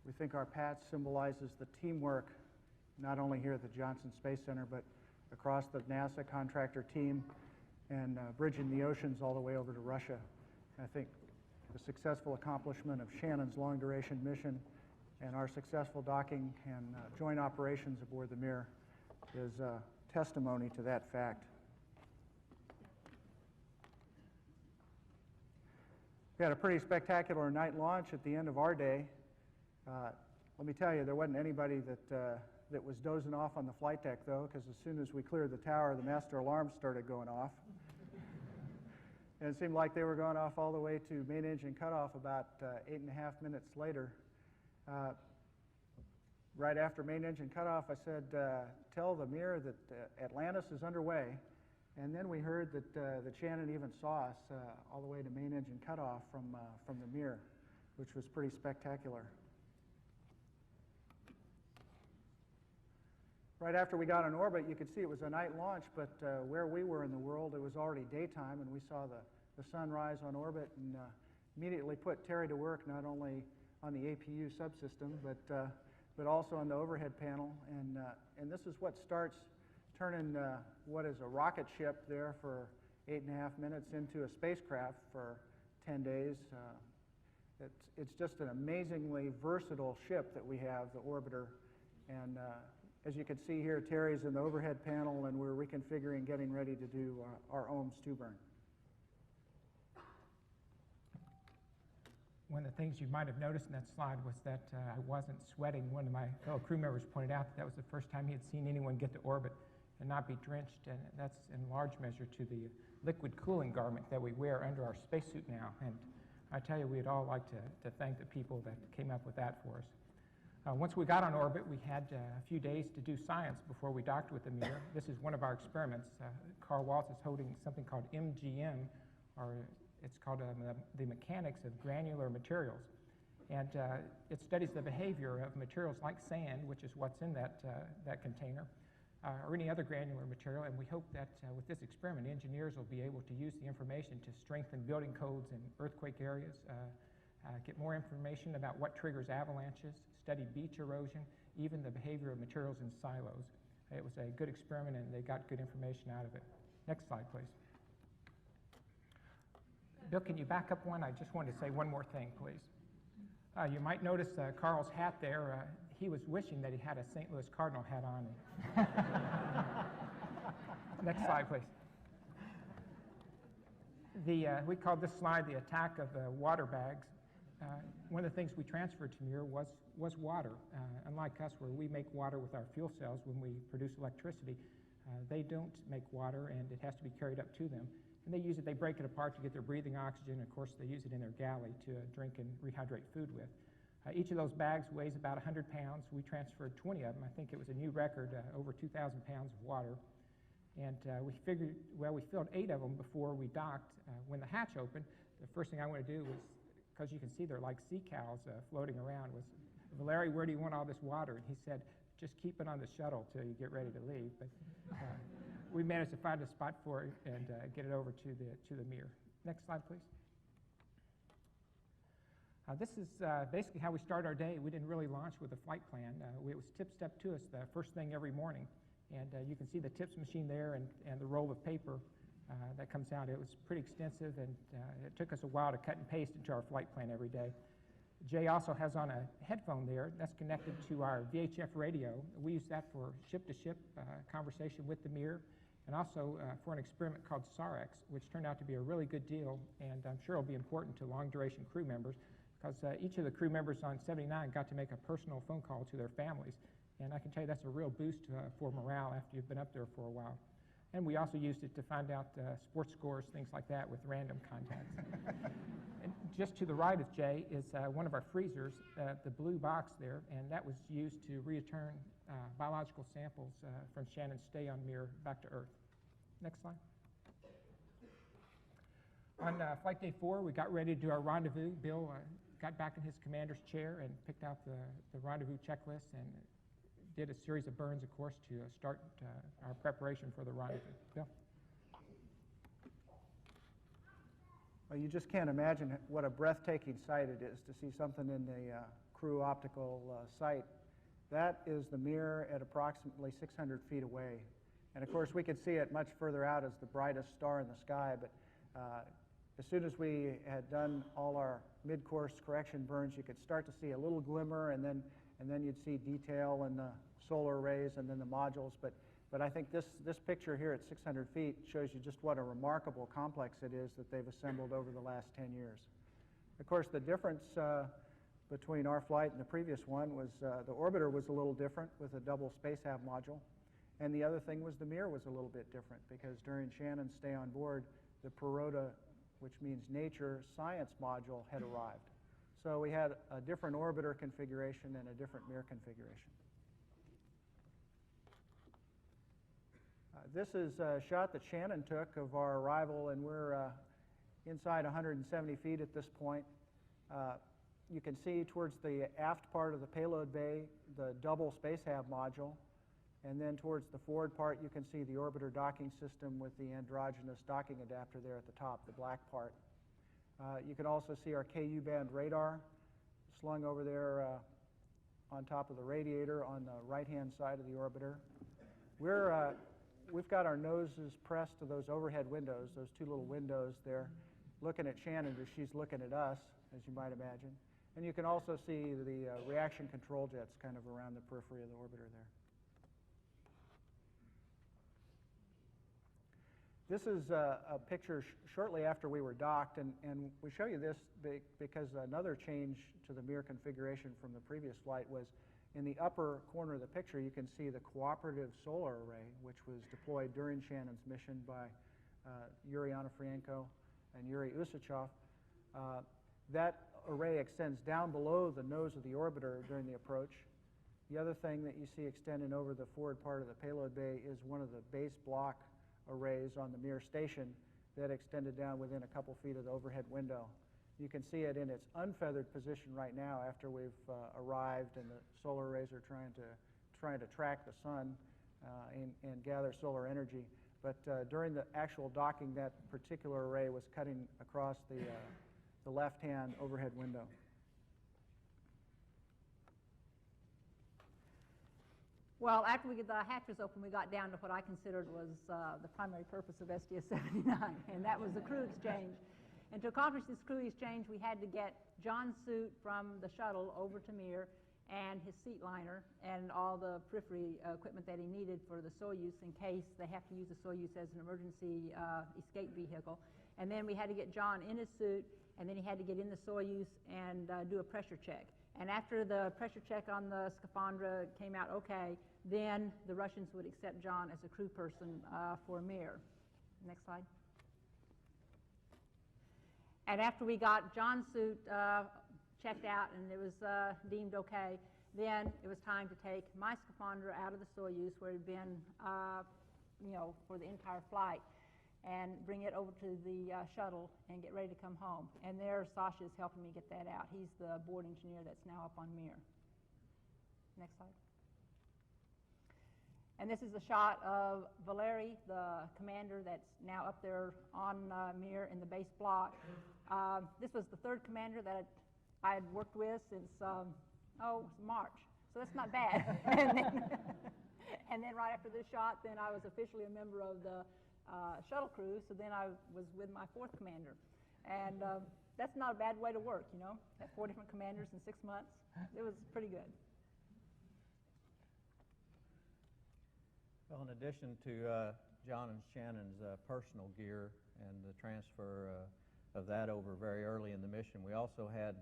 We think our patch symbolizes the teamwork, not only here at the Johnson Space Center, but across the NASA contractor team and bridging the oceans all the way over to Russia. And I think the successful accomplishment of Shannon's long-duration mission and our successful docking and joint operations aboard the Mir is testimony to that fact. We had a pretty spectacular night launch at the end of our day. Let me tell you, there wasn't anybody that was dozing off on the flight deck, though, because as soon as we cleared the tower, the master alarms started going off. And it seemed like they were going off all the way to main engine cutoff about 8.5 minutes later. Right after main engine cutoff, I said, tell the Mir that Atlantis is underway. And then we heard that Shannon even saw us all the way to main engine cutoff from the Mir, which was pretty spectacular. Right after we got on orbit, you could see it was a night launch, but where we were in the world, it was already daytime, and we saw the sun rise on orbit and immediately put Terry to work, not only on the APU subsystem, but also on the overhead panel. And this is what starts turning what is a rocket ship there for 8.5 minutes into a spacecraft for 10 days. It's just an amazingly versatile ship that we have, the orbiter. And as you can see here, Terry's in the overhead panel, and we're reconfiguring, getting ready to do our OMS 2 burn. One of the things you might have noticed in that slide was that I wasn't sweating. One of my fellow crew members pointed out that was the first time he had seen anyone get to orbit and not be drenched, and that's in large measure to the liquid cooling garment that we wear under our spacesuit now. And I tell you, we'd all like to thank the people that came up with that for us. Once we got on orbit, we had a few days to do science before we docked with the Mir. This is one of our experiments. Carl Walz is holding something called MGM, or it's called the mechanics of granular materials. And it studies the behavior of materials like sand, which is what's in that container, or any other granular material. And we hope that with this experiment, engineers will be able to use the information to strengthen building codes in earthquake areas, get more information about what triggers avalanches, study beach erosion, even the behavior of materials in silos. It was a good experiment, and they got good information out of it. Next slide, please. Bill, can you back up one? I just wanted to say one more thing, please. You might notice Carl's hat there. He was wishing that he had a St. Louis Cardinal hat on. Next slide, please. We called this slide the attack of the water bags. One of the things we transferred to Mir was water. Unlike us, where we make water with our fuel cells when we produce electricity, they don't make water, and it has to be carried up to them. And they use it, they break it apart to get their breathing oxygen. Of course, they use it in their galley to drink and rehydrate food with. Each of those bags weighs about 100 pounds. We transferred 20 of them. I think it was a new record, over 2,000 pounds of water. And we figured, well, we filled 8 of them before we docked. When the hatch opened, the first thing I wanted to do was, because you can see they're like sea cows floating around, was, Valerie, where do you want all this water? And he said, just keep it on the shuttle till you get ready to leave. But we managed to find a spot for it and get it over to the Mir. Next slide, please. This is basically how we start our day. We didn't really launch with a flight plan. It was tip-step to us the first thing every morning. And you can see the tips machine there and the roll of paper that comes out. It was pretty extensive, and it took us a while to cut and paste into our flight plan every day. Jay also has on a headphone there that's connected to our VHF radio. We use that for ship-to-ship conversation with the Mir, and also for an experiment called SAREX, which turned out to be a really good deal, and I'm sure it'll be important to long-duration crew members, because each of the crew members on 79 got to make a personal phone call to their families. And I can tell you that's a real boost for morale after you've been up there for a while. And we also used it to find out sports scores, things like that, with random contacts. And just to the right of Jay is one of our freezers, the blue box there, and that was used to return biological samples from Shannon's stay on Mir back to Earth. Next slide. On flight day 4, we got ready to do our rendezvous. Bill got back in his commander's chair and picked out the rendezvous checklist and did a series of burns, of course, to start our preparation for the rendezvous. Bill? Well, you just can't imagine what a breathtaking sight it is to see something in the crew optical sight. That is the mirror at approximately 600 feet away. And of course, we could see it much further out as the brightest star in the sky, but as soon as we had done all our mid-course correction burns, you could start to see a little glimmer, and then you'd see detail in the solar arrays and then the modules. But I think this picture here at 600 feet shows you just what a remarkable complex it is that they've assembled over the last 10 years. Of course, the difference between our flight and the previous one was the orbiter was a little different with a double space hab module. And the other thing was the mirror was a little bit different, because during Shannon's stay on board, the Perota, which means nature, science module had arrived. So we had a different orbiter configuration and a different mirror configuration. This is a shot that Shannon took of our arrival, and we're inside 170 feet at this point. You can see towards the aft part of the payload bay the double space hab module, and then towards the forward part you can see the orbiter docking system with the androgynous docking adapter there at the top, the black part. You can also see our KU band radar slung over there on top of the radiator on the right-hand side of the orbiter. We've got our noses pressed to those overhead windows, those two little windows there, looking at Shannon as she's looking at us, as you might imagine. And you can also see the reaction control jets kind of around the periphery of the orbiter there. This is a picture shortly after we were docked, and we show you this because another change to the mirror configuration from the previous flight was in the upper corner of the picture you can see the cooperative solar array, which was deployed during Shannon's mission by Yuri Onofrienko and Yuri Usachov. That array extends down below the nose of the orbiter during the approach. The other thing that you see extending over the forward part of the payload bay is one of the base block arrays on the Mir station that extended down within a couple feet of the overhead window. You can see it in its unfeathered position right now after we've arrived, and the solar arrays are trying to track the sun and gather solar energy. But during the actual docking, that particular array was cutting across the left-hand overhead window. Well, after we get the hatches open, we got down to what I considered was the primary purpose of STS-79, and that was the crew exchange. And to accomplish this crew exchange, we had to get John's suit from the shuttle over to Mir, and his seat liner, and all the periphery equipment that he needed for the Soyuz in case they have to use the Soyuz as an emergency escape vehicle. And then we had to get John in his suit, and then he had to get in the Soyuz and do a pressure check. And after the pressure check on the Scaphandra came out okay, then the Russians would accept John as a crew person for Mir. Next slide. And after we got John's suit checked out and it was deemed okay, then it was time to take my Scaphandra out of the Soyuz where it had been, for the entire flight, and bring it over to the shuttle and get ready to come home. And there, Sasha is helping me get that out. He's the board engineer that's now up on Mir. Next slide. And this is a shot of Valery, the commander that's now up there on Mir in the base block. This was the third commander that I had worked with since, March. So that's not bad. and then right after this shot, then I was officially a member of the shuttle crew, so then I was with my fourth commander. And that's not a bad way to work, you know. Had 4 different commanders in 6 months. It was pretty good. Well, in addition to John and Shannon's personal gear and the transfer of that over very early in the mission, we also had,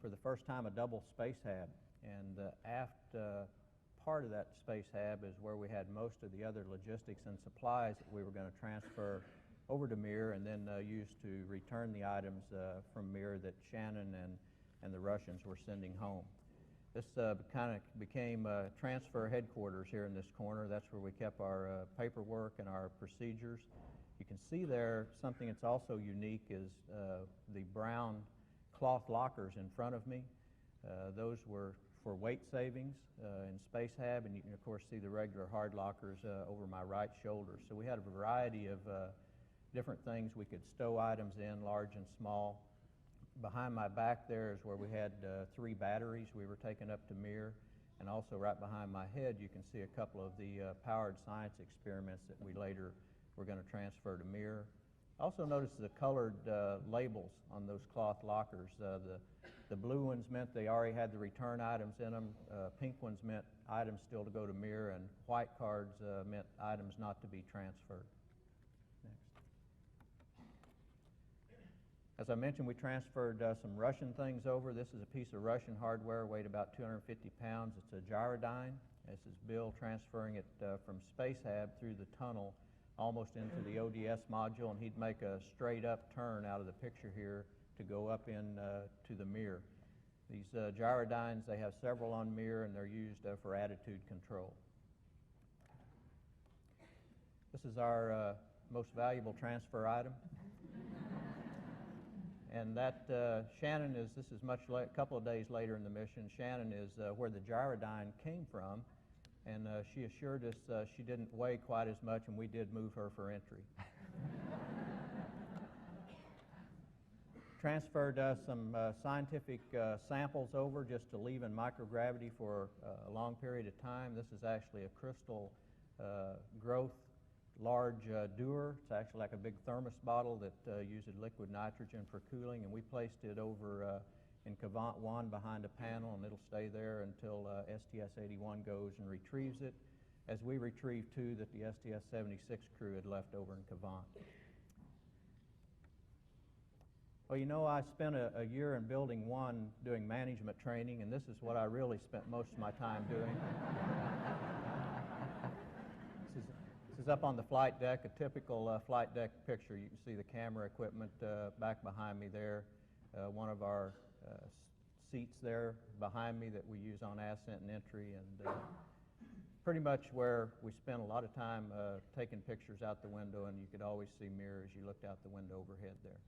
for the first time, a double space hab. And the aft part of that space hab is where we had most of the other logistics and supplies that we were going to transfer over to Mir and then use to return the items from Mir that Shannon and the Russians were sending home. This kind of became transfer headquarters here in this corner. That's where we kept our paperwork and our procedures. You can see there something that's also unique is the brown cloth lockers in front of me. Those were for weight savings in space hab, and you can of course see the regular hard lockers over my right shoulder. So we had a variety of different things we could stow items in, large and small. behind my back there is where we had 3 batteries we were taking up to Mir, and also right behind my head you can see a couple of the powered science experiments that we later were going to transfer to Mir. Also notice the colored labels on those cloth lockers. The blue ones meant they already had the return items in them. Pink ones meant items still to go to Mir, and white cards meant items not to be transferred. Next. As I mentioned, we transferred some Russian things over. This is a piece of Russian hardware, weighed about 250 pounds. It's a gyrodyne. This is Bill transferring it from Spacehab through the tunnel almost into the ODS module, and he'd make a straight up turn out of the picture here to go up in to the Mir. These gyrodynes, they have several on Mir, and they're used for attitude control. This is our most valuable transfer item. And that Shannon is, this is a couple of days later in the mission. Shannon is where the gyrodyne came from, and she assured us she didn't weigh quite as much, and we did move her for entry. Transferred some scientific samples over just to leave in microgravity for a long period of time. This is actually a crystal growth large dewar. It's actually like a big thermos bottle that uses liquid nitrogen for cooling, and we placed it over in Cavant 1 behind a panel, and it'll stay there until STS-81 goes and retrieves it, as we retrieved 2 that the STS-76 crew had left over in Cavant. Well, you know, I spent a year in Building 1 doing management training, and this is what I really spent most of my time doing. This is up on the flight deck, a typical flight deck picture. You can see the camera equipment back behind me there. One of our seats there behind me that we use on ascent and entry, and pretty much where we spent a lot of time taking pictures out the window, and you could always see Mir as you looked out the window overhead there.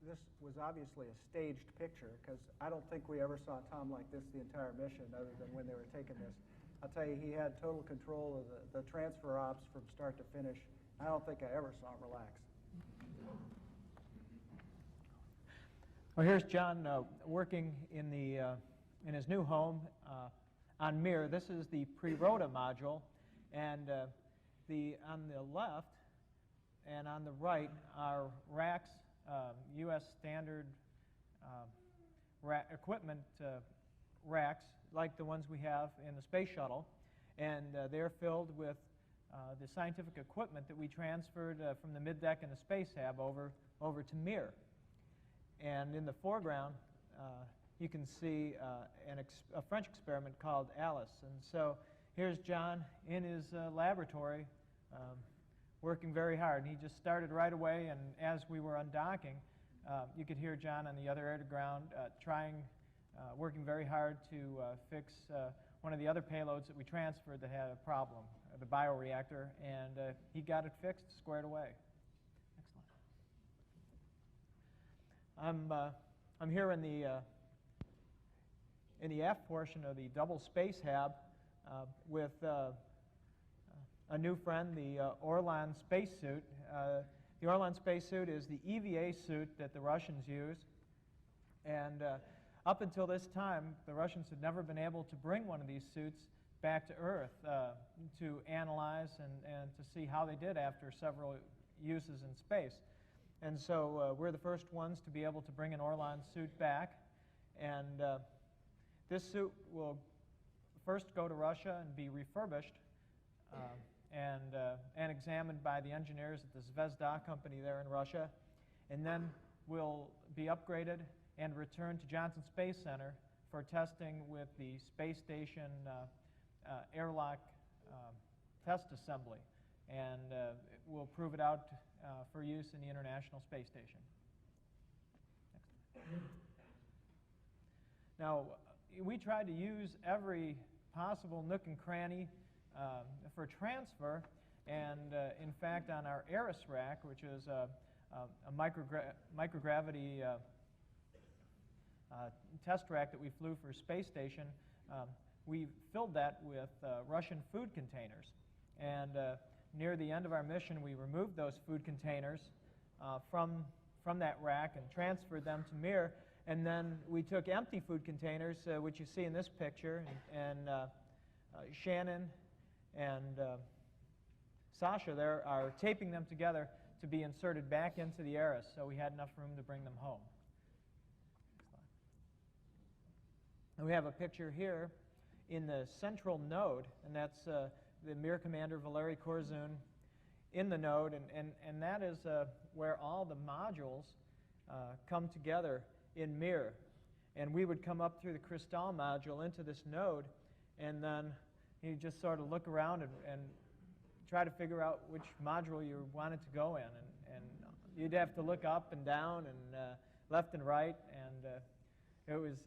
This was obviously a staged picture, because I don't think we ever saw Tom like this the entire mission, other than when they were taking this. I'll tell you, he had total control of the transfer ops from start to finish. I don't think I ever saw him relax. Well, here's John working in in his new home on Mir. This is the pre-rota module, and on the left and on the right are racks, U.S. standard equipment racks, like the ones we have in the space shuttle, and they're filled with the scientific equipment that we transferred from the middeck and the space hab over to Mir. And in the foreground, you can see a French experiment called Alice. And so here's John in his laboratory working very hard. And he just started right away, and as we were undocking, you could hear John on the other air-to-ground working very hard to fix one of the other payloads that we transferred that had a problem, the bioreactor, and he got it fixed, squared away. Excellent. I'm here in the aft portion of the double space hab with a new friend, the Orlan spacesuit. The Orlan spacesuit is the EVA suit that the Russians use, and up until this time, the Russians had never been able to bring one of these suits back to Earth to analyze and to see how they did after several uses in space. And so we're the first ones to be able to bring an Orlan suit back. And this suit will first go to Russia and be refurbished and examined by the engineers at the Zvezda company there in Russia, and then will be upgraded and returned to Johnson Space Center for testing with the space station airlock test assembly, and we'll prove it out for use in the International Space Station. Next. Now, we tried to use every possible nook and cranny for transfer, and in fact, on our Eris rack, which is a microgravity test rack that we flew for space station, we filled that with Russian food containers. And near the end of our mission, we removed those food containers from that rack and transferred them to Mir. And then we took empty food containers, which you see in this picture, and Shannon and Sasha there are taping them together to be inserted back into the Eris, so we had enough room to bring them home. And we have a picture here in the central node, and that's the Mir commander, Valery Korzun, in the node, and that is where all the modules come together in Mir. And we would come up through the Crystal module into this node, and then you just sort of look around and try to figure out which module you wanted to go in. And you'd have to look up and down and left and right, and it was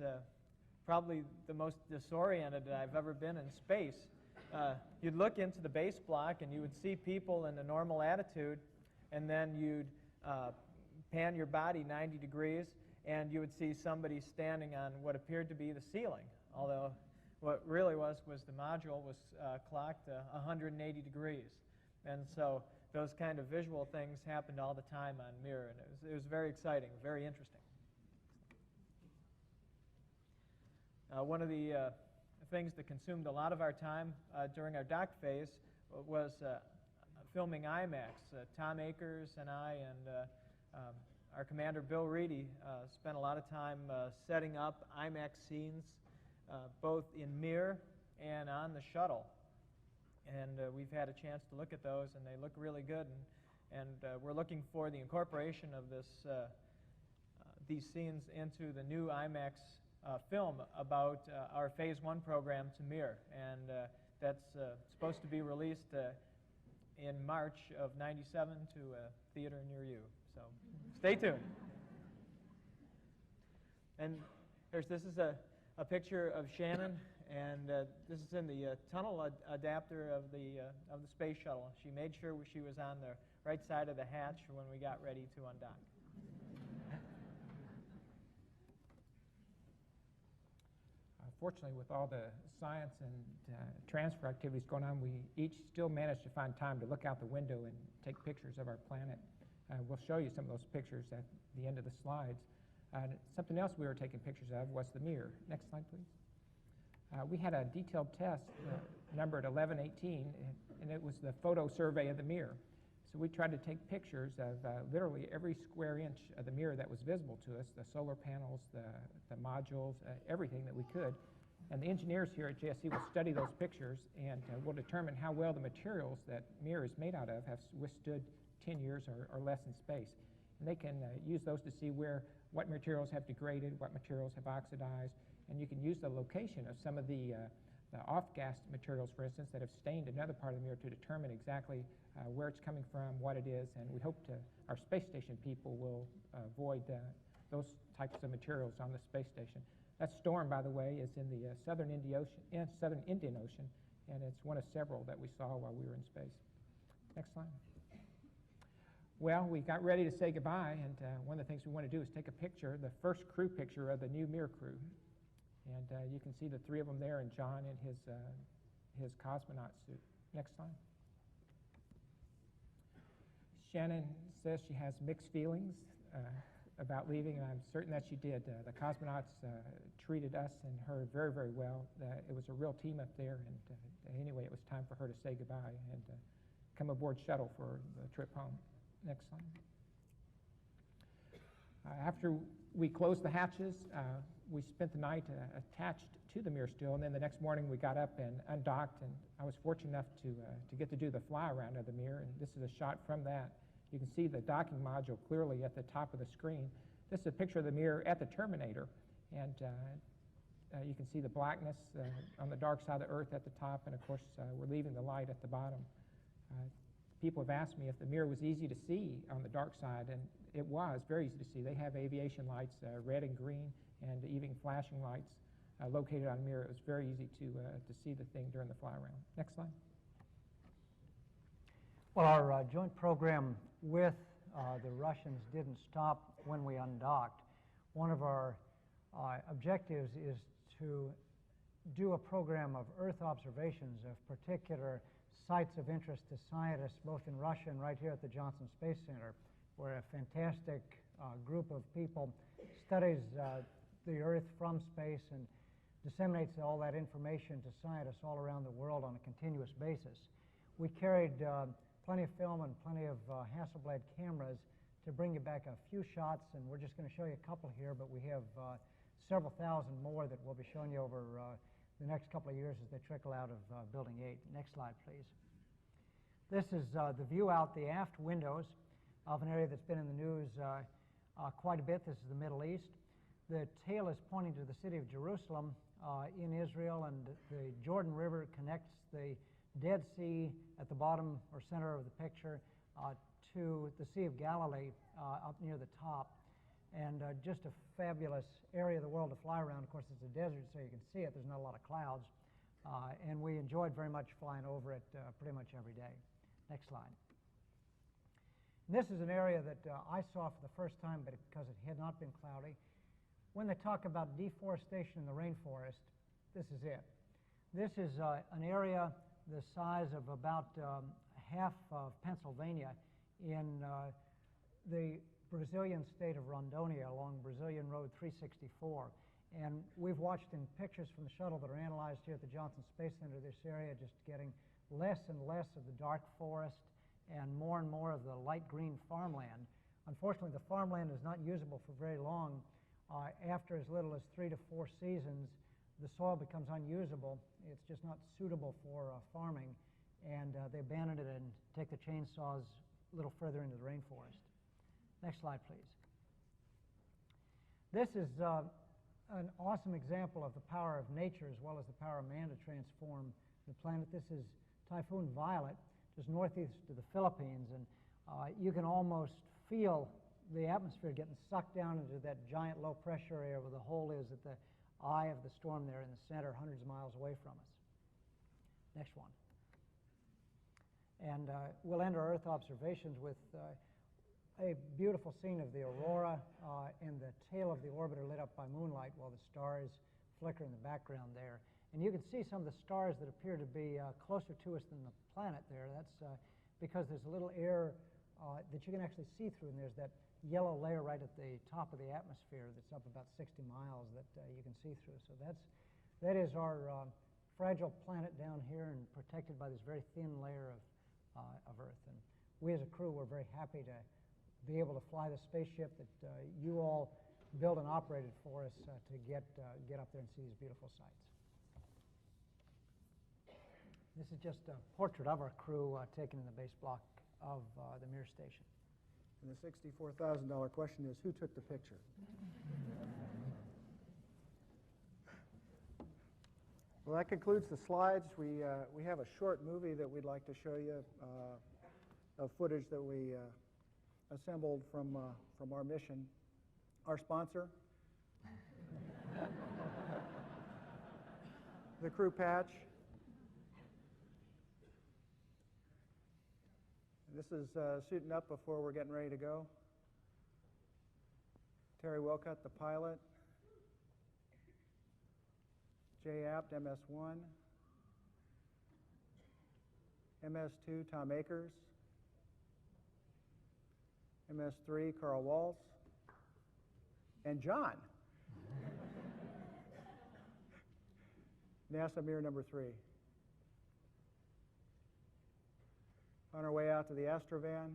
probably the most disoriented I've ever been in space. You'd look into the base block and you would see people in a normal attitude, and then you'd pan your body 90 degrees and you would see somebody standing on what appeared to be the ceiling, although what really was the module was clocked 180 degrees. And so those kind of visual things happened all the time on Mir, and it was very exciting, very interesting. One of the things that consumed a lot of our time during our dock phase was filming IMAX. Tom Akers and I and our commander, Bill Readdy, spent a lot of time setting up IMAX scenes both in Mir and on the shuttle. And we've had a chance to look at those, and they look really good. And we're looking for the incorporation of these scenes into the new IMAX film about our Phase 1 program to Mir. And that's supposed to be released in March of '97 to a theater near you. So stay tuned. And this is a picture of Shannon, and this is in the tunnel adapter of the space shuttle. She made sure she was on the right side of the hatch when we got ready to undock. Fortunately, with all the science and transfer activities going on, we each still managed to find time to look out the window and take pictures of our planet. We'll show you some of those pictures at the end of the slides. Something else we were taking pictures of was the Mir. Next slide, please. We had a detailed test numbered 1118, and it was the photo survey of the Mir. So we tried to take pictures of literally every square inch of the Mir that was visible to us, the solar panels, the modules, everything that we could. And the engineers here at JSC will study those pictures and will determine how well the materials that Mir is made out of have withstood 10 years or less in space. And they can use those to see what materials have degraded, what materials have oxidized, and you can use the location of some of the off-gas materials, for instance, that have stained another part of the Mir to determine exactly where it's coming from, what it is, and we hope our space station people will avoid those types of materials on the space station. That storm, by the way, is in the southern Indian Ocean, and it's one of several that we saw while we were in space. Next slide. Well, we got ready to say goodbye, and one of the things we want to do is take a picture, the first crew picture of the new Mir crew. And you can see the three of them there, and John in his cosmonaut suit. Next slide. Shannon says she has mixed feelings about leaving, and I'm certain that she did. The cosmonauts treated us and her very, very well. It was a real team up there, and anyway, it was time for her to say goodbye and come aboard Shuttle for the trip home. Next slide. After we closed the hatches, we spent the night attached to the Mir still, and then the next morning we got up and undocked, and I was fortunate enough to get to do the fly around of the Mir, and this is a shot from that. You can see the docking module clearly at the top of the screen. This is a picture of the Mir at the terminator, and you can see the blackness on the dark side of the Earth at the top, and of course we're leaving the light at the bottom. People have asked me if the Mir was easy to see on the dark side, and it was very easy to see. They have aviation lights, red and green, and even flashing lights located on the Mir. It was very easy to see the thing during the fly around. Next slide. Well, our joint program with the Russians didn't stop when we undocked. One of our objectives is to do a program of Earth observations of particular sites of interest to scientists both in Russia and right here at the Johnson Space Center. where a fantastic group of people studies the Earth from space and disseminates all that information to scientists all around the world on a continuous basis. We carried plenty of film and plenty of Hasselblad cameras to bring you back a few shots, and we're just going to show you a couple here, but we have several thousand more that we'll be showing you over the next couple of years as they trickle out of Building 8. Next slide, please. This is the view out the aft windows of an area that's been in the news quite a bit. This is the Middle East. The tail is pointing to the city of Jerusalem in Israel, and the Jordan River connects the Dead Sea at the bottom or center of the picture to the Sea of Galilee up near the top. And just a fabulous area of the world to fly around. Of course, it's a desert, so you can see it. There's not a lot of clouds. And we enjoyed very much flying over it pretty much every day. Next slide. And this is an area that I saw for the first time, but because it had not been cloudy. When they talk about deforestation in the rainforest, this is it. This is an area the size of about half of Pennsylvania in the Brazilian state of Rondônia along Brazilian Road 364. And we've watched in pictures from the shuttle that are analyzed here at the Johnson Space Center this area just getting less and less of the dark forest and more of the light green farmland. Unfortunately, the farmland is not usable for very long. After as little as 3 to 4 seasons, the soil becomes unusable. It's just not suitable for farming, and they abandon it and take the chainsaws a little further into the rainforest. Next slide, please. This is an awesome example of the power of nature as well as the power of man to transform the planet. This is Typhoon Violet, just northeast of the Philippines, and you can almost feel the atmosphere getting sucked down into that giant low pressure area where the hole is at the eye of the storm there in the center, hundreds of miles away from us. Next one. And we'll end our Earth observations with a beautiful scene of the aurora and the tail of the orbiter lit up by moonlight while the stars flicker in the background there. And you can see some of the stars that appear to be closer to us than the planet there. That's because there's a little air that you can actually see through, and there's that yellow layer right at the top of the atmosphere that's up about 60 miles that you can see through. So that is our fragile planet down here and protected by this very thin layer of Earth. And we as a crew were very happy to be able to fly the spaceship that you all built and operated for us to get up there and see these beautiful sights. This is just a portrait of our crew taken in the base block of the Mir station. And the $64,000 question is, who took the picture? Well, that concludes the slides. We have a short movie that we'd like to show you of footage that we assembled from our mission. Our sponsor, the crew patch. This is suiting up before we're getting ready to go. Terry Wilcutt, the pilot. Jay Apt, MS-1. MS-2, Tom Akers. MS-3, Carl Walz. And John. NASA Mir number 3. On our way out to the Astrovan.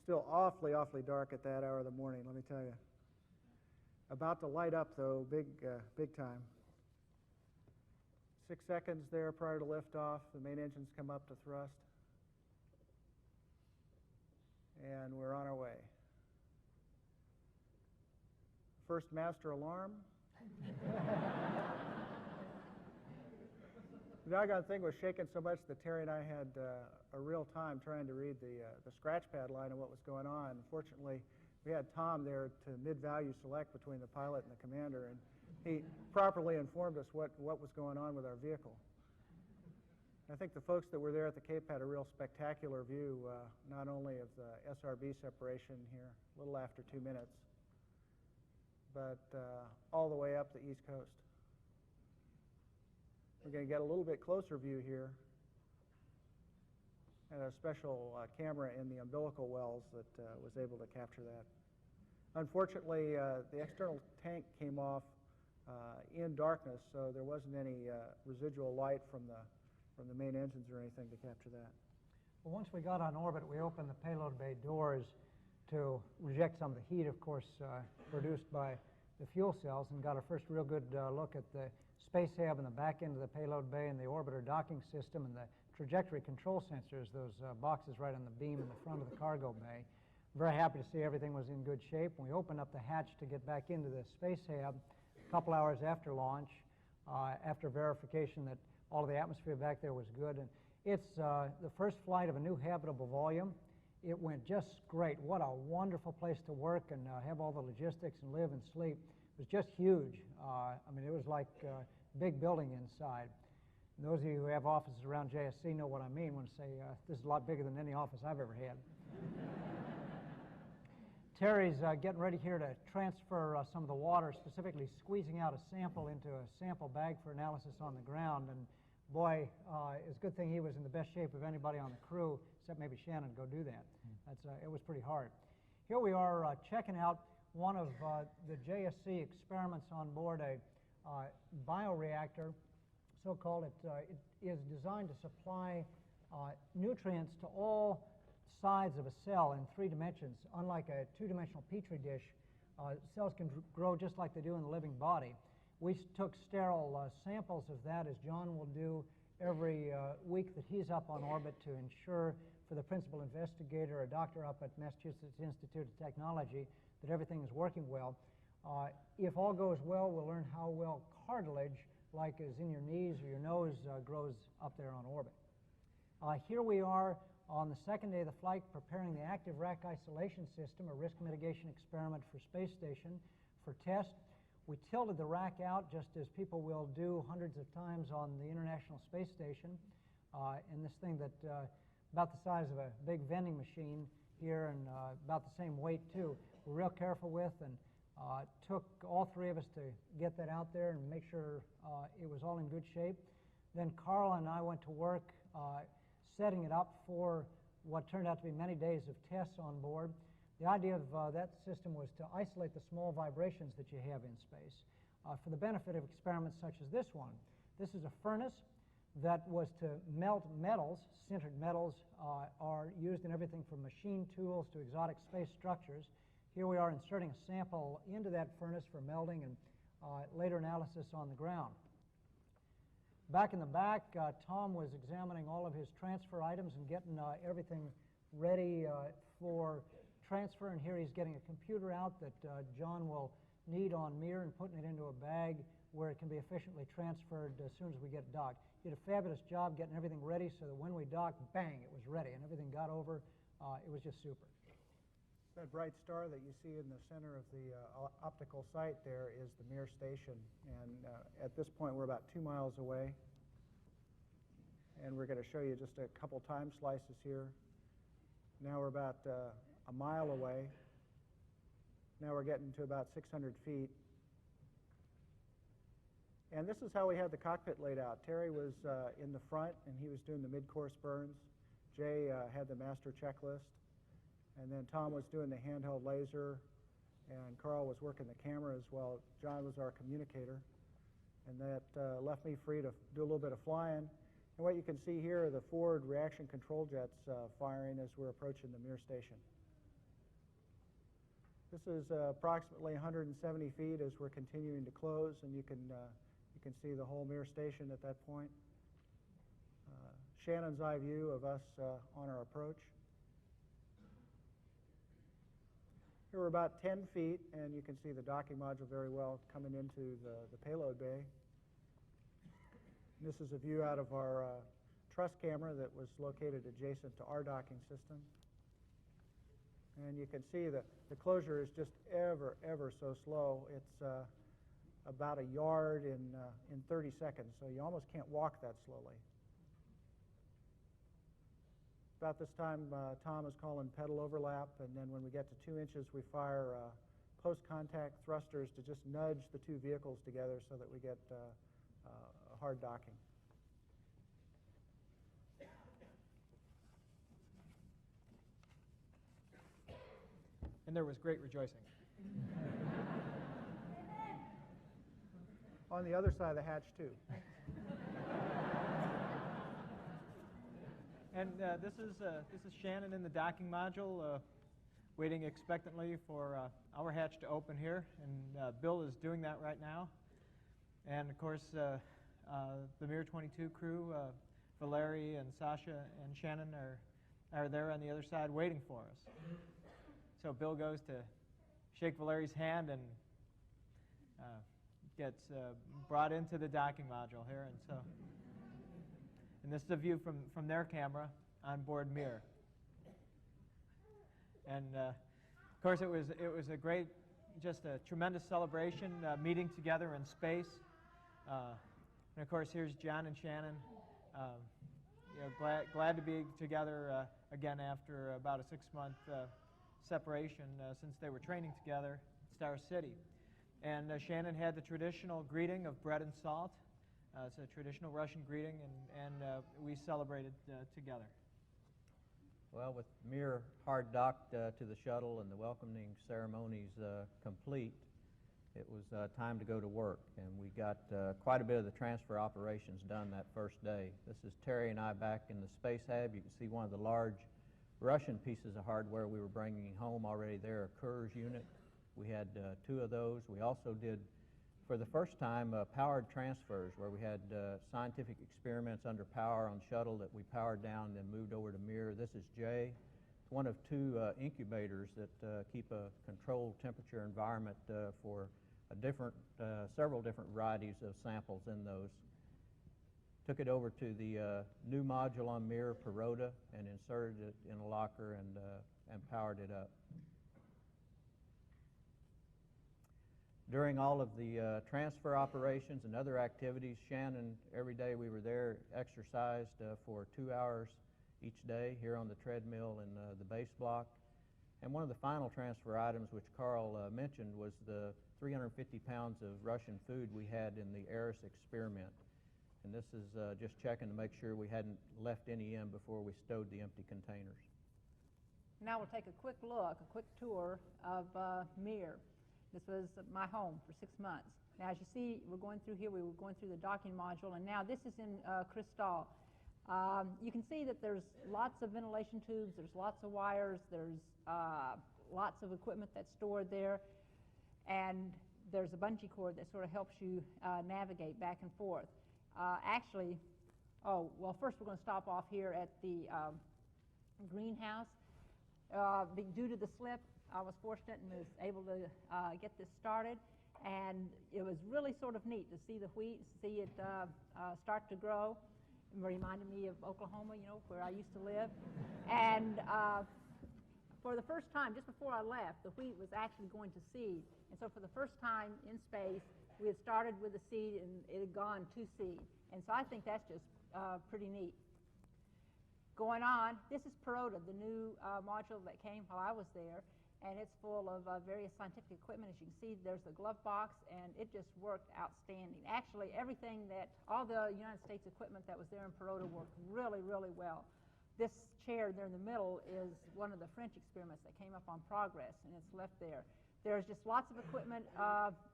Still awfully dark at that hour of the morning, let me tell you. About to light up, though, big time. 6 seconds there prior to liftoff. The main engines come up to thrust. And we're on our way. First master alarm. The doggone thing was shaking so much that Terry and I had a real time trying to read the scratch pad line of what was going on. Fortunately, we had Tom there to mid-value select between the pilot and the commander, and he properly informed us what was going on with our vehicle. I think the folks that were there at the Cape had a real spectacular view, not only of the SRB separation here, a little after 2 minutes, but all the way up the East Coast. We're going to get a little bit closer view here. and a special camera in the umbilical wells that was able to capture that. Unfortunately, the external tank came off in darkness, so there wasn't any residual light from the main engines or anything to capture that. Well, once we got on orbit, we opened the payload bay doors to reject some of the heat, of course, produced by the fuel cells, and got a first real good look at the space hab and the back end of the payload bay and the orbiter docking system and the trajectory control sensors, those boxes right on the beam in the front of the cargo bay. Very happy to see everything was in good shape. We opened up the hatch to get back into the space hab a couple hours after launch, after verification that all of the atmosphere back there was good. And it's the first flight of a new habitable volume. It went just great. What a wonderful place to work and have all the logistics and live and sleep. It was just huge. I mean, it was like a big building inside. And those of you who have offices around JSC know what I mean when I say this is a lot bigger than any office I've ever had. Terry's getting ready here to transfer some of the water, specifically squeezing out a sample into a sample bag for analysis on the ground. And boy, it's a good thing he was in the best shape of anybody on the crew, except maybe Shannon, to go do that. It was pretty hard. Here we are checking out one of the JSC experiments on board a bioreactor, so-called. It is designed to supply nutrients to all sides of a cell in 3 dimensions. Unlike a 2-dimensional petri dish, cells can grow just like they do in the living body. We took sterile samples of that, as John will do every week that he's up on orbit, to ensure for the principal investigator, a doctor up at Massachusetts Institute of Technology, that everything is working well. If all goes well, we'll learn how well cartilage, like is in your knees or your nose, grows up there on orbit. Here we are on the second day of the flight, preparing the active rack isolation system, a risk mitigation experiment for space station, for test. We tilted the rack out, just as people will do hundreds of times on the International Space Station. And this thing that about the size of a big vending machine here, and about the same weight too, we're real careful with, and took all 3 of us to get that out there and make sure it was all in good shape. Then Carl and I went to work setting it up for what turned out to be many days of tests on board. The idea of that system was to isolate the small vibrations that you have in space for the benefit of experiments such as this one. This is a furnace that was to melt metals. Sintered metals are used in everything from machine tools to exotic space structures. Here we are inserting a sample into that furnace for melting and later analysis on the ground. Back in the back, Tom was examining all of his transfer items and getting everything ready for transfer. And here he's getting a computer out that John will need on Mir and putting it into a bag where it can be efficiently transferred as soon as we get docked. He did a fabulous job getting everything ready so that when we docked, bang, it was ready and everything got over. It was just super. That bright star that you see in the center of the optical site there is the Mir station, and at this point we're about 2 miles away, and we're going to show you just a couple time slices here. Now we're about a mile away. Now we're getting to about 600 feet. And this is how we had the cockpit laid out. Terry was in the front, and he was doing the mid-course burns. Jay had the master checklist. And then Tom was doing the handheld laser, and Carl was working the camera as well. John was our communicator. And that left me free to do a little bit of flying. And what you can see here are the forward reaction control jets firing as we're approaching the Mir station. This is approximately 170 feet as we're continuing to close, and you can see the whole Mir station at that point. Shannon's eye view of us on our approach. Here we're about 10 feet, and you can see the docking module very well coming into the payload bay. This is a view out of our truss camera that was located adjacent to our docking system. And you can see that the closure is just ever so slow. It's about a yard in 30 seconds, so you almost can't walk that slowly. About this time, Tom is calling pedal overlap, and then when we get to 2 inches, we fire post-contact thrusters to just nudge the 2 vehicles together so that we get a hard docking. there was great rejoicing. On the other side of the hatch, too. And this is Shannon in the docking module, waiting expectantly for our hatch to open here, and Bill is doing that right now. And of course, the Mir 22 crew, Valerie and Sasha and Shannon are there on the other side waiting for us. So Bill goes to shake Valerie's hand and gets brought into the docking module here, and this is a view from their camera on board Mir. And of course, it was a great, just a tremendous celebration, meeting together in space. And of course, here's John and Shannon, glad to be together again after about a 6-month separation since they were training together at Star City. And Shannon had the traditional greeting of bread and salt. It's a traditional Russian greeting, and we celebrated together. Well, with Mir hard docked to the shuttle and the welcoming ceremonies complete, it was time to go to work, and we got quite a bit of the transfer operations done that first day. This is Terry and I back in the space hab. You can see one of the large Russian pieces of hardware we were bringing home already there, a Akers unit. We had 2 of those. We also did, for the first time, powered transfers, where we had scientific experiments under power on Shuttle that we powered down and then moved over to Mir. This is Jay. It's one of 2 incubators that keep a controlled temperature environment for several different varieties of samples in those. Took it over to the new module on Mir, Peroda, and inserted it in a locker and powered it up. During all of the transfer operations and other activities, Shannon, every day we were there, exercised for 2 hours each day here on the treadmill in the base block. And one of the final transfer items, which Carl mentioned, was the 350 pounds of Russian food we had in the Eris experiment. And this is just checking to make sure we hadn't left any in before we stowed the empty containers. Now we'll take a quick look, a quick tour of Mir. This was my home for 6 months. Now, as you see, we're going through here, we were going through the docking module, and now this is in Crystal. You can see that there's lots of ventilation tubes, there's lots of wires, there's lots of equipment that's stored there, and there's a bungee cord that sort of helps you navigate back and forth. First we're going to stop off here at the greenhouse. Due to the slip, I was fortunate and was able to get this started, and it was really sort of neat to see the wheat, see it start to grow. It reminded me of Oklahoma, where I used to live. And for the first time, just before I left, the wheat was actually going to seed. And so for the first time in space, we had started with the seed and it had gone to seed. And so I think that's just pretty neat. Going on, this is Peroda, the new module that came while I was there, and it's full of various scientific equipment. As you can see, there's a glove box, and it just worked outstanding. Actually, all the United States equipment that was there in Peroda worked really, really well. This chair there in the middle is one of the French experiments that came up on Progress, and it's left there. There's just lots of equipment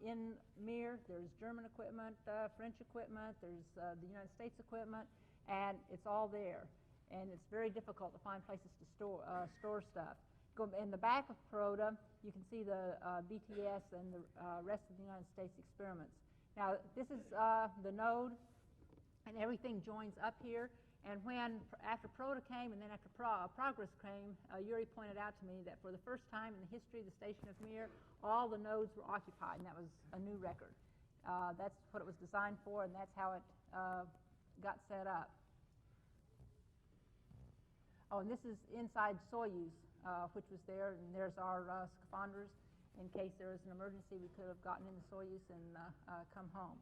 in Mir. There's German equipment, French equipment, there's the United States equipment, and it's all there. And it's very difficult to find places to store stuff. In the back of Peroda, you can see the BTS and the rest of the United States experiments. Now, this is the node, and everything joins up here. And after Peroda came and then after Progress came, Yuri pointed out to me that for the first time in the history of the station of Mir, all the nodes were occupied, and that was a new record. That's what it was designed for, and that's how it got set up. Oh, and this is inside Soyuz, which was there, and there's our scaphanders. In case there was an emergency, we could have gotten in the Soyuz and come home.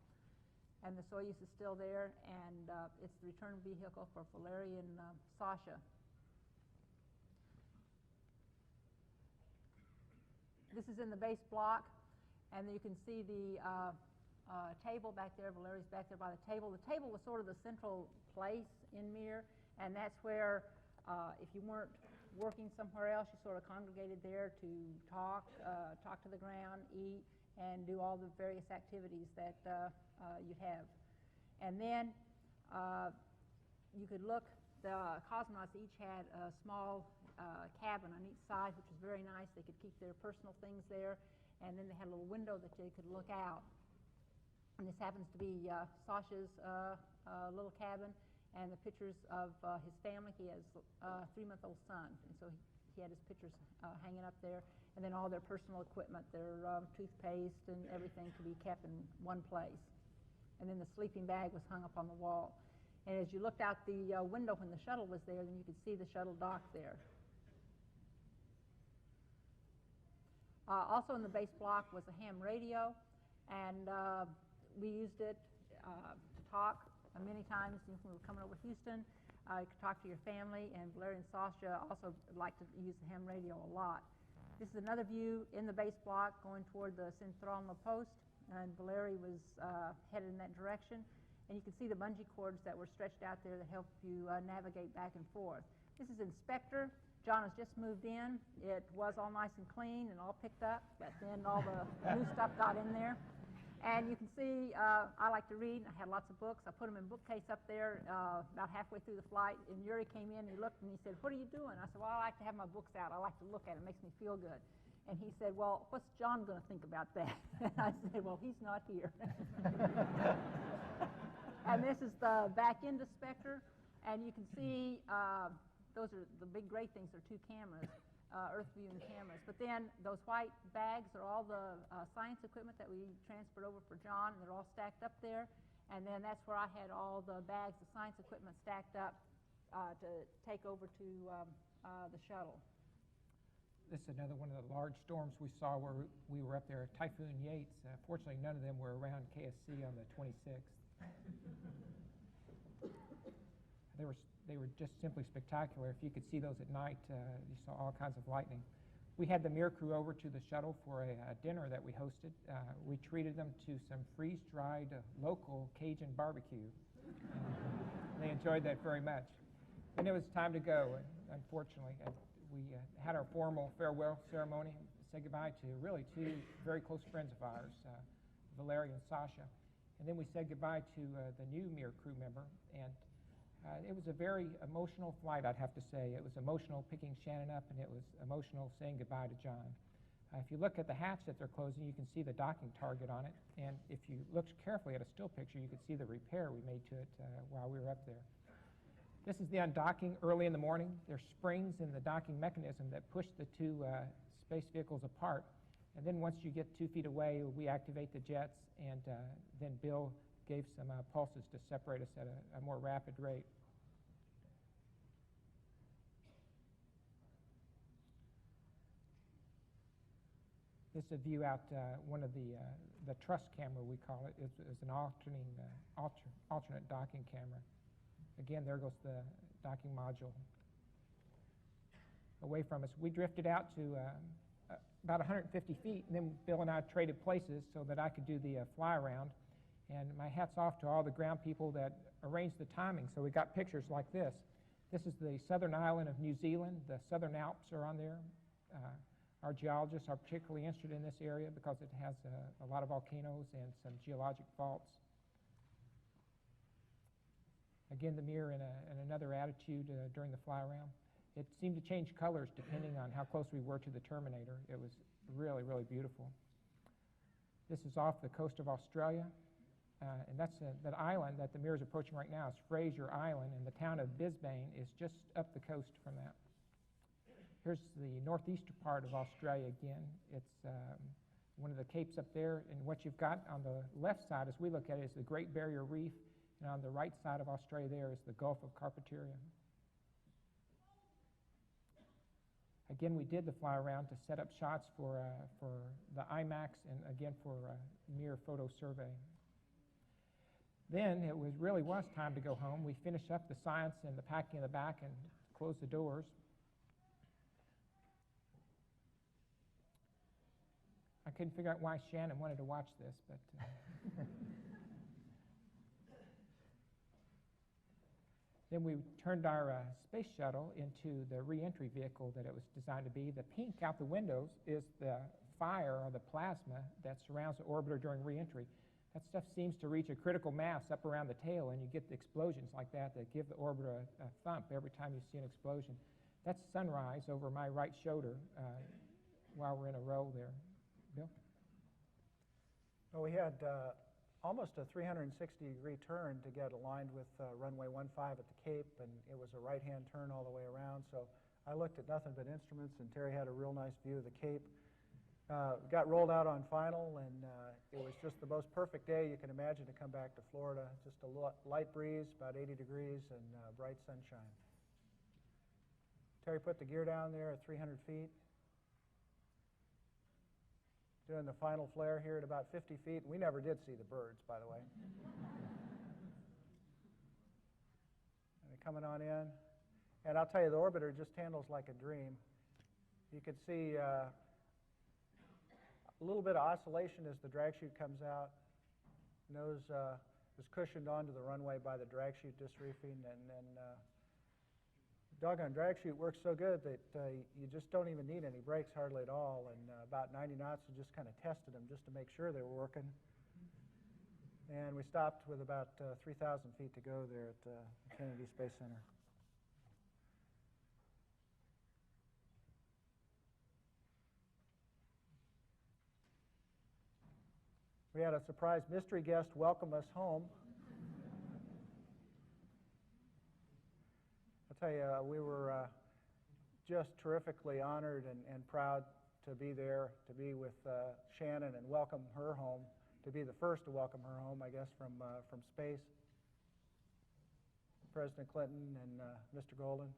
And the Soyuz is still there, and it's the return vehicle for Valerie and Sasha. This is in the base block, and you can see the table back there. Valerie's back there by the table. The table was sort of the central place in Mir, and that's where, if you weren't working somewhere else, you sort of congregated there to talk to the ground, eat, and do all the various activities that you have. And then you could look, the cosmonauts each had a small cabin on each side, which was very nice. They could keep their personal things there, and then they had a little window that they could look out. And this happens to be Sasha's little cabin, and the pictures of his family. He has a 3-month-old son, and so he had his pictures hanging up there, and then all their personal equipment, their toothpaste and everything could be kept in one place. And then the sleeping bag was hung up on the wall. And as you looked out the window when the shuttle was there, then you could see the shuttle dock there. Also in the base block was a ham radio, and we used it to talk many times when we were coming over Houston. You could talk to your family, and Valerie and Sasha also liked to use the ham radio a lot. This is another view in the base block going toward the Synthronal post, and Valerie was headed in that direction. And you can see the bungee cords that were stretched out there that help you navigate back and forth. This is Inspector. John has just moved in. It was all nice and clean and all picked up, but then all the new stuff got in there. And you can see I like to read. I had lots of books. I put them in a bookcase up there about halfway through the flight. And Yuri came in and he looked and he said, "What are you doing?" I said, "Well, I like to have my books out. I like to look at it. It makes me feel good." And he said, "Well, what's John going to think about that?" And I said, "Well, he's not here." And this is the back end inspector. And you can see those are the big gray things are 2 cameras, Earth viewing cameras. But then those white bags are all the science equipment that we transferred over for John, and they're all stacked up there. And then that's where I had all the bags of science equipment stacked up to take over to the shuttle. This is another one of the large storms we saw where we were up there, Typhoon Yates. Fortunately, none of them were around KSC on the 26th. They were just simply spectacular. If you could see those at night, you saw all kinds of lightning. We had the Mir crew over to the shuttle for a dinner that we hosted. We treated them to some freeze-dried local Cajun barbecue. They enjoyed that very much. And it was time to go, unfortunately. We had our formal farewell ceremony, said goodbye to really 2 very close friends of ours, Valerie and Sasha. And then we said goodbye to the new Mir crew member. And it was a very emotional flight, I'd have to say. It was emotional picking Shannon up, and it was emotional saying goodbye to John. If you look at the hatch that they're closing, you can see the docking target on it. And if you look carefully at a still picture, you could see the repair we made to it while we were up there. This is the undocking early in the morning. There's springs in the docking mechanism that push the 2 space vehicles apart. And then once you get 2 feet away, we activate the jets, and then Bill gave some pulses to separate us at a more rapid rate. This is a view out one of the truss camera, we call it. It's an alternate docking camera. Again, there goes the docking module away from us. We drifted out to about 150 feet, and then Bill and I traded places so that I could do the fly around. And my hat's off to all the ground people that arranged the timing, so we got pictures like this. This is the southern island of New Zealand. The Southern Alps are on there. Our geologists are particularly interested in this area because it has a lot of volcanoes and some geologic faults. Again, the Mir in another attitude during the fly-around. It seemed to change colors depending on how close we were to the Terminator. It was really, really beautiful. This is off the coast of Australia, and that's that island that the Mir is approaching right now is Fraser Island, and the town of Brisbane is just up the coast from that. Here's the northeastern part of Australia again. It's one of the capes up there, and what you've got on the left side, as we look at it, is the Great Barrier Reef, and on the right side of Australia there is the Gulf of Carpentaria. Again, we did the fly around to set up shots for the IMAX and again for Mir photo survey. Then it really was time to go home. We finished up the science and the packing in the back and closed the doors. I couldn't figure out why Shannon wanted to watch this, but Then we turned our space shuttle into the re-entry vehicle that it was designed to be. The pink out the windows is the fire or the plasma that surrounds the orbiter during re-entry. That stuff seems to reach a critical mass up around the tail, and you get the explosions like that that give the orbiter a thump every time you see an explosion. That's sunrise over my right shoulder while we're in a row there. Bill? Well, we had almost a 360-degree turn to get aligned with runway 15 at the Cape, and it was a right-hand turn all the way around. So I looked at nothing but instruments, and Terry had a real nice view of the Cape. Got rolled out on final, and it was just the most perfect day you can imagine to come back to Florida. Just a light breeze, about 80 degrees, and bright sunshine. Terry put the gear down there at 300 feet. Doing the final flare here at about 50 feet. We never did see the birds, by the way. And coming on in. And I'll tell you, the orbiter just handles like a dream. You can see a little bit of oscillation as the drag chute comes out. Nose is cushioned onto the runway by the drag chute disreefing, and then doggone drag chute works so good that you just don't even need any brakes hardly at all. And about 90 knots, we just kind of tested them just to make sure they were working. And we stopped with about 3,000 feet to go there at Kennedy Space Center. We had a surprise mystery guest welcome us home. I'll tell you, we were just terrifically honored and proud to be there, to be with Shannon and welcome her home, to be the first to welcome her home, I guess, from space. President Clinton and Mr. Golden.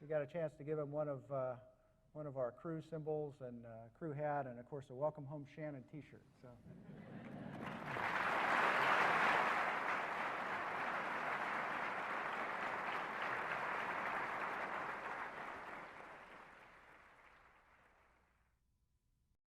We got a chance to give him one of our crew symbols and crew hat, and of course a Welcome Home Shannon T-shirt. So.